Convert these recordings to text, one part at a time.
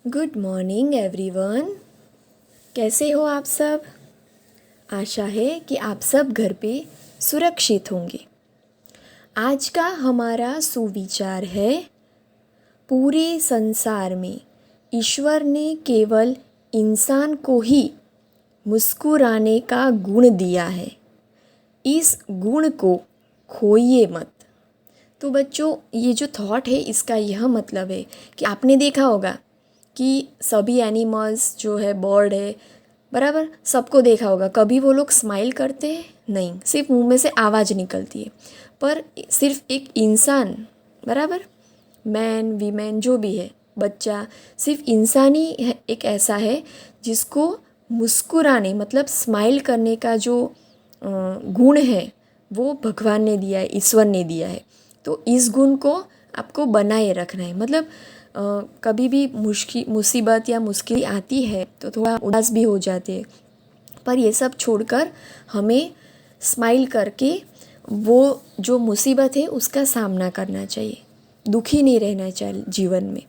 Good morning everyone. कैसे हो आप सब? आशा है कि आप सब घर पे सुरक्षित होंगे। आज का हमारा सुविचार है, पूरे संसार में ईश्वर ने केवल इंसान को ही मुस्कुराने का गुण दिया है। इस गुण को खोइए मत। तो बच्चों, ये जो थॉट है इसका यह मतलब है कि आपने देखा होगा कि सभी एनिमल्स जो है, बर्ड है, बराबर, सबको देखा होगा, कभी वो लोग स्माइल करते हैं नहीं, सिर्फ मुंह में से आवाज़ निकलती है। पर सिर्फ एक इंसान, बराबर, मैन वीमेन जो भी है, बच्चा, सिर्फ इंसान ही एक ऐसा है जिसको मुस्कुराने मतलब स्माइल करने का जो गुण है वो भगवान ने दिया है, ईश्वर ने दिया है। तो इस गुण को आपको बनाए रखना है। मतलब कभी भी मुसीबत या मुश्किल आती है तो थोड़ा उदास भी हो जाते हैं, पर ये सब छोड़कर हमें स्माइल करके वो जो मुसीबत है उसका सामना करना चाहिए। दुखी नहीं रहना चाहिए जीवन में।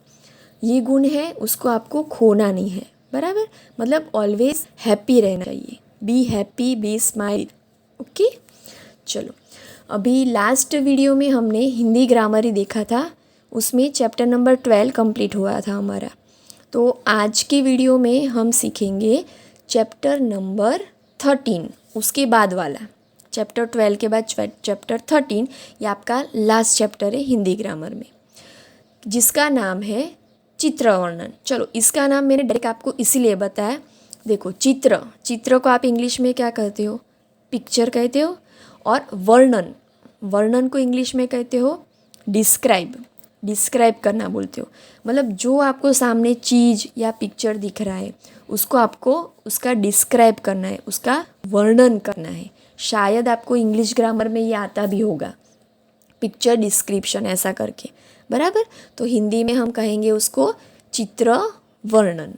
ये गुण है, उसको आपको खोना नहीं है, बराबर। मतलब ऑलवेज हैप्पी रहना चाहिए। Be happy, be smile. Okay, चलो। अभी लास्ट वीडियो में हमने हिंदी ग्रामर ही देखा था, उसमें चैप्टर नंबर 12 कंप्लीट हुआ था हमारा। तो आज की वीडियो में हम सीखेंगे चैप्टर नंबर 13, उसके बाद वाला। चैप्टर 12 के बाद चैप्टर 13, ये आपका लास्ट चैप्टर है हिंदी ग्रामर में, जिसका नाम है चित्र वर्णन। चलो, इसका नाम मैंने डायरेक्ट आपको इसीलिए बताया। देखो, चित्र को आप इंग्लिश में क्या कहते हो? पिक्चर कहते हो। और वर्णन को इंग्लिश में कहते हो डिस्क्राइब करना बोलते हो। मतलब जो आपको सामने चीज़ या पिक्चर दिख रहा है उसको आपको उसका डिस्क्राइब करना है, उसका वर्णन करना है। शायद आपको इंग्लिश ग्रामर में ये आता भी होगा, पिक्चर डिस्क्रिप्शन ऐसा करके, बराबर। तो हिंदी में हम कहेंगे उसको चित्र वर्णन।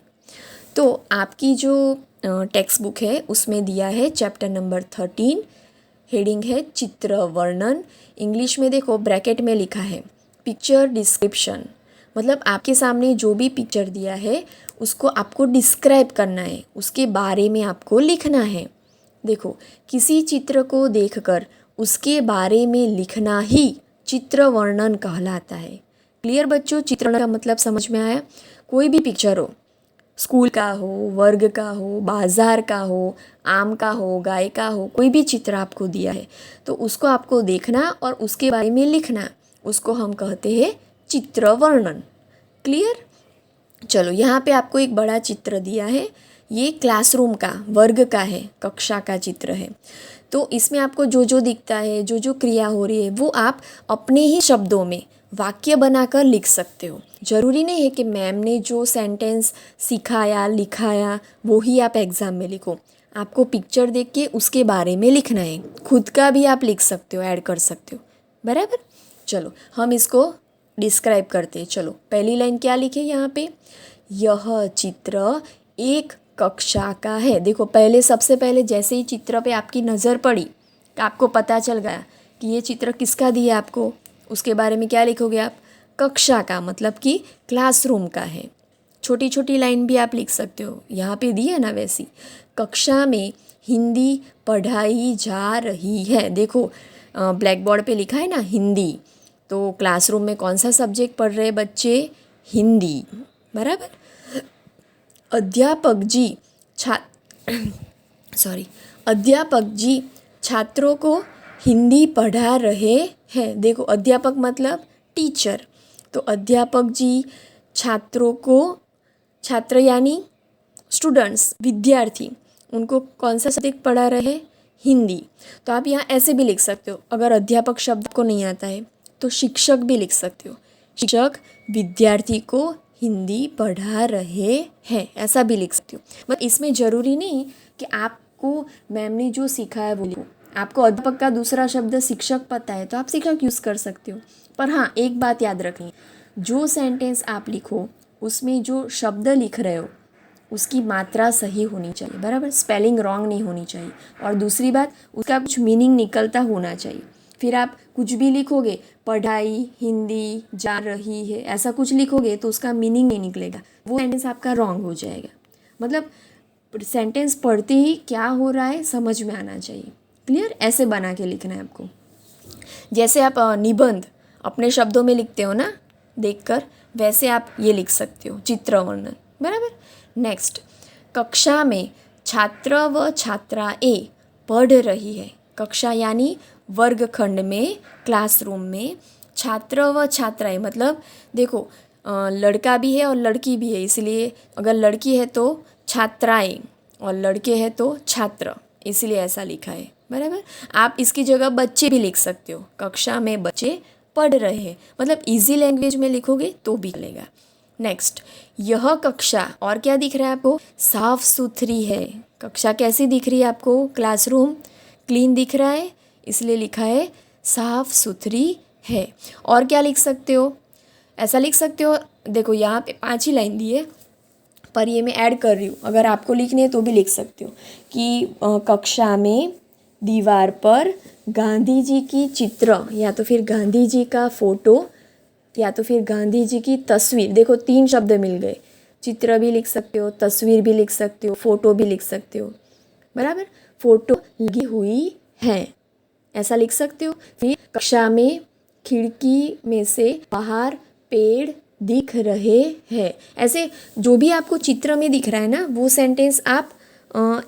तो आपकी जो टेक्स्ट बुक है उसमें दिया है चैप्टर नंबर 13, हेडिंग है चित्र वर्णन। इंग्लिश में देखो, ब्रैकेट में लिखा है पिक्चर डिस्क्रिप्शन। मतलब आपके सामने जो भी पिक्चर दिया है उसको आपको डिस्क्राइब करना है, उसके बारे में आपको लिखना है। देखो, किसी चित्र को देखकर उसके बारे में लिखना ही चित्र वर्णन कहलाता है। क्लियर बच्चों? चित्रण का मतलब समझ में आया? कोई भी पिक्चर हो, स्कूल का हो, वर्ग का हो, बाजार का हो, आम का हो, गाय का हो, कोई भी चित्र आपको दिया है तो उसको आपको देखना और उसके बारे में लिखना, उसको हम कहते हैं चित्र वर्णन। क्लियर? चलो, यहाँ पे आपको एक बड़ा चित्र दिया है, ये क्लासरूम का, वर्ग का है, कक्षा का चित्र है। तो इसमें आपको जो जो दिखता है, जो जो क्रिया हो रही है वो आप अपने ही शब्दों में वाक्य बनाकर लिख सकते हो। ज़रूरी नहीं है कि मैम ने जो सेंटेंस सिखाया लिखाया वो ही आप एग्ज़ाम में लिखो। आपको पिक्चर देख के उसके बारे में लिखना है, खुद का भी आप लिख सकते हो, ऐड कर सकते हो, बराबर। चलो, हम इसको डिस्क्राइब करते हैं। चलो, पहली लाइन क्या लिखे यहाँ पे? यह चित्र एक कक्षा का है। देखो, सबसे पहले जैसे ही चित्र पे आपकी नज़र पड़ी तो आपको पता चल गया कि ये चित्र किसका दिया आपको। उसके बारे में क्या लिखोगे आप? कक्षा का, मतलब कि क्लासरूम का है। छोटी छोटी लाइन भी आप लिख सकते हो, यहाँ पे दी है ना वैसी। कक्षा में हिंदी पढ़ाई जा रही है। देखो, ब्लैक बोर्ड पे लिखा है ना हिंदी, तो क्लासरूम में कौन सा सब्जेक्ट पढ़ रहे बच्चे? हिंदी, बराबर। अध्यापक जी छा सॉरी अध्यापक जी छात्रों को हिंदी पढ़ा रहे हैं। देखो, अध्यापक मतलब टीचर, तो अध्यापक जी छात्रों को, छात्र यानी स्टूडेंट्स, विद्यार्थी, उनको कौन सा सब्जेक्ट पढ़ा रहे हैं? हिंदी। तो आप यहाँ ऐसे भी लिख सकते हो, अगर अध्यापक शब्द को नहीं आता है तो शिक्षक भी लिख सकते हो। शिक्षक विद्यार्थी को हिंदी पढ़ा रहे हैं, ऐसा भी लिख सकते हो। मतलब इसमें ज़रूरी नहीं कि आपको मैम ने जो सिखाया वो लिखो। आपको अध्यापक का दूसरा शब्द शिक्षक पता है तो आप शिक्षक यूज़ कर सकते हो। पर हाँ, एक बात याद रखनी, जो सेंटेंस आप लिखो उसमें जो शब्द लिख रहे हो उसकी मात्रा सही होनी चाहिए, बराबर। स्पेलिंग रॉन्ग नहीं होनी चाहिए। और दूसरी बात, उसका कुछ मीनिंग निकलता होना चाहिए, फिर आप कुछ भी लिखोगे, पढ़ाई हिंदी जा रही है, ऐसा कुछ लिखोगे तो उसका मीनिंग नहीं निकलेगा, वो सेंटेंस आपका रॉन्ग हो जाएगा। मतलब सेंटेंस पढ़ते ही क्या हो रहा है समझ में आना चाहिए। क्लियर? ऐसे बना के लिखना है आपको। जैसे आप निबंध अपने शब्दों में लिखते हो ना देखकर, वैसे आप ये लिख सकते हो चित्र वर्णन। बराबर। नेक्स्ट, कक्षा में छात्र व छात्राएं पढ़ रही है। कक्षा यानी वर्गखंड में, क्लासरूम में। छात्र व छात्राएं मतलब देखो लड़का भी है और लड़की भी है, इसलिए अगर लड़की है तो छात्राएं और लड़के हैं तो छात्र, इसलिए ऐसा लिखा है। बराबर। आप इसकी जगह बच्चे भी लिख सकते हो, कक्षा में बच्चे पढ़ रहे हैं, मतलब इजी लैंग्वेज में लिखोगे तो भी चलेगा। नेक्स्ट, यह कक्षा और क्या दिख रहा है आपको? साफ सुथरी है। कक्षा कैसी दिख रही है आपको? क्लासरूम क्लीन दिख रहा है, इसलिए लिखा है साफ सुथरी है। और क्या लिख सकते हो? ऐसा लिख सकते हो, देखो यहाँ पे 5 ही लाइन दी है पर ये मैं ऐड कर रही हूँ, अगर आपको लिखनी है तो भी लिख सकते हो कि कक्षा में दीवार पर गांधी जी की चित्र या तो फिर गांधी जी का फोटो या तो फिर गांधी जी की तस्वीर। देखो 3 शब्द मिल गए, चित्र भी लिख सकते हो, तस्वीर भी लिख सकते हो, फोटो भी लिख सकते हो। बराबर। फोटो लगी हुई है, ऐसा लिख सकते हो। फिर कक्षा में खिड़की में से बाहर पेड़ दिख रहे हैं। ऐसे जो भी आपको चित्र में दिख रहा है ना वो सेंटेंस आप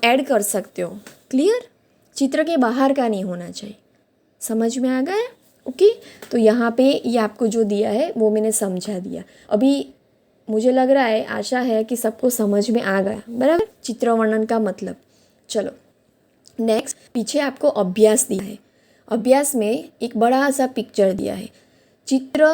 ऐड कर सकते हो। क्लियर? चित्र के बाहर का नहीं होना चाहिए। समझ में आ गया? ओके। तो यहाँ पे ये आपको जो दिया है वो मैंने समझा दिया। अभी मुझे लग रहा है, आशा है कि सबको समझ में आ गया। बराबर। चित्र वर्णन का मतलब। चलो नेक्स्ट, पीछे आपको अभ्यास दिया है। अभ्यास में एक बड़ा सा पिक्चर दिया है, चित्र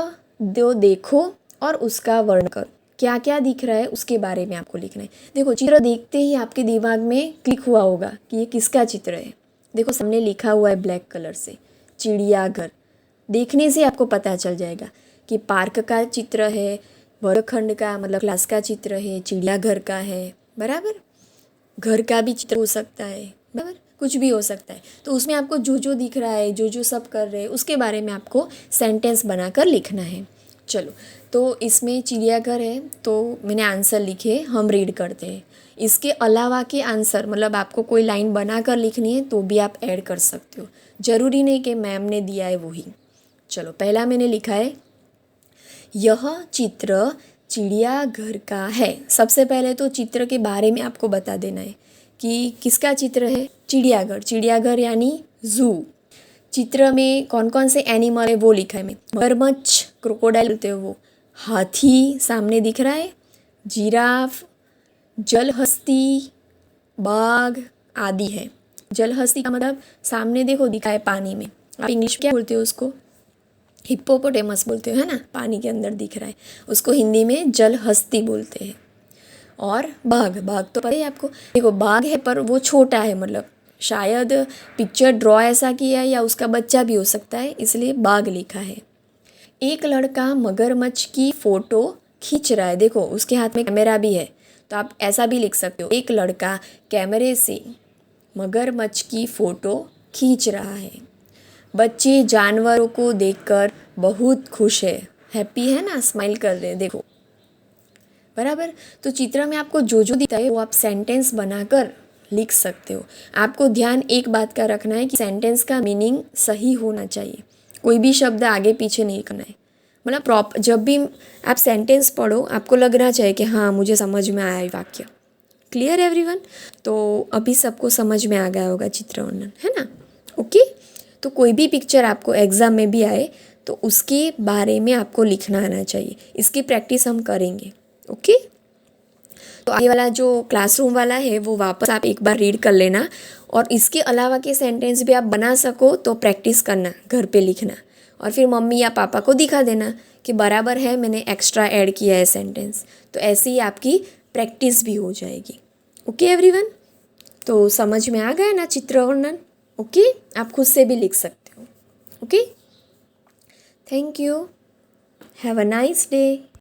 दो देखो और उसका वर्णन करो। क्या क्या दिख रहा है उसके बारे में आपको लिखना है। देखो चित्र देखते ही आपके दिमाग में क्लिक हुआ होगा कि ये किसका चित्र है। देखो सामने लिखा हुआ है ब्लैक कलर से, चिड़ियाघर। देखने से आपको पता चल जाएगा कि पार्क का चित्र है, वर्गखंड का मतलब क्लास का चित्र है, चिड़ियाघर का है। बराबर। घर का भी चित्र हो सकता है। बराबर। कुछ भी हो सकता है। तो उसमें आपको जो जो दिख रहा है, जो जो सब कर रहे हैं उसके बारे में आपको सेंटेंस बनाकर लिखना है। चलो, तो इसमें चिड़ियाघर है तो मैंने आंसर लिखे, हम रीड करते हैं। इसके अलावा के आंसर मतलब आपको कोई लाइन बनाकर लिखनी है तो भी आप ऐड कर सकते हो, ज़रूरी नहीं कि मैम ने दिया है वही। चलो पहला मैंने लिखा है, यह चित्र चिड़ियाघर का है। सबसे पहले तो चित्र के बारे में आपको बता देना है कि किसका चित्र है? चिड़ियाघर। चिड़ियाघर यानी जू। चित्र में कौन कौन से एनिमल है वो लिखा है मैं। मगरमच्छ, क्रोकोडाइल बोलते हो वो, हाथी सामने दिख रहा है, जिराफ, जलहस्ती, बाघ आदि है। जलहस्ती का मतलब सामने देखो दिखा है पानी में, आप इंग्लिश क्या बोलते हो उसको? हिप्पोपोटेमस बोलते हो, है ना? पानी के अंदर दिख रहा है, उसको हिंदी में जलहस्ती बोलते हैं। और बाघ, बाघ तो पता ही आपको। देखो बाघ है पर वो छोटा है, मतलब शायद पिक्चर ड्रॉ ऐसा किया है या उसका बच्चा भी हो सकता है, इसलिए बाघ लिखा है। एक लड़का मगरमच्छ की फ़ोटो खींच रहा है। देखो उसके हाथ में कैमरा भी है, तो आप ऐसा भी लिख सकते हो, एक लड़का कैमरे से मगरमच्छ की फ़ोटो खींच रहा है। बच्चे जानवरों को देखकर बहुत खुश है, हैप्पी है ना, स्माइल कर रहे हैं। देखो बराबर। तो चित्र में आपको जो जो दिखता है वो आप सेंटेंस बनाकर लिख सकते हो। आपको ध्यान एक बात का रखना है कि सेंटेंस का मीनिंग सही होना चाहिए, कोई भी शब्द आगे पीछे नहीं करना है। मतलब जब भी आप सेंटेंस पढ़ो आपको लगना चाहिए कि हाँ मुझे समझ में आया वाक्य। Clear everyone? तो अभी सबको समझ में आ गया होगा चित्र वर्णन, है ना? ओके। तो कोई भी पिक्चर आपको एग्ज़ाम में भी आए तो उसके बारे में आपको लिखना आना चाहिए। इसकी प्रैक्टिस हम करेंगे। ओके। तो आगे वाला जो क्लासरूम वाला है वो वापस आप एक बार रीड कर लेना, और इसके अलावा के सेंटेंस भी आप बना सको तो प्रैक्टिस करना, घर पे लिखना, और फिर मम्मी या पापा को दिखा देना कि बराबर है, मैंने एक्स्ट्रा ऐड किया है सेंटेंस। तो ऐसे ही आपकी प्रैक्टिस भी हो जाएगी। Okay everyone? तो समझ में आ गया ना चित्र वर्णन? ओके। आप खुद से भी लिख सकते हो। Okay. Thank you. Have a nice day.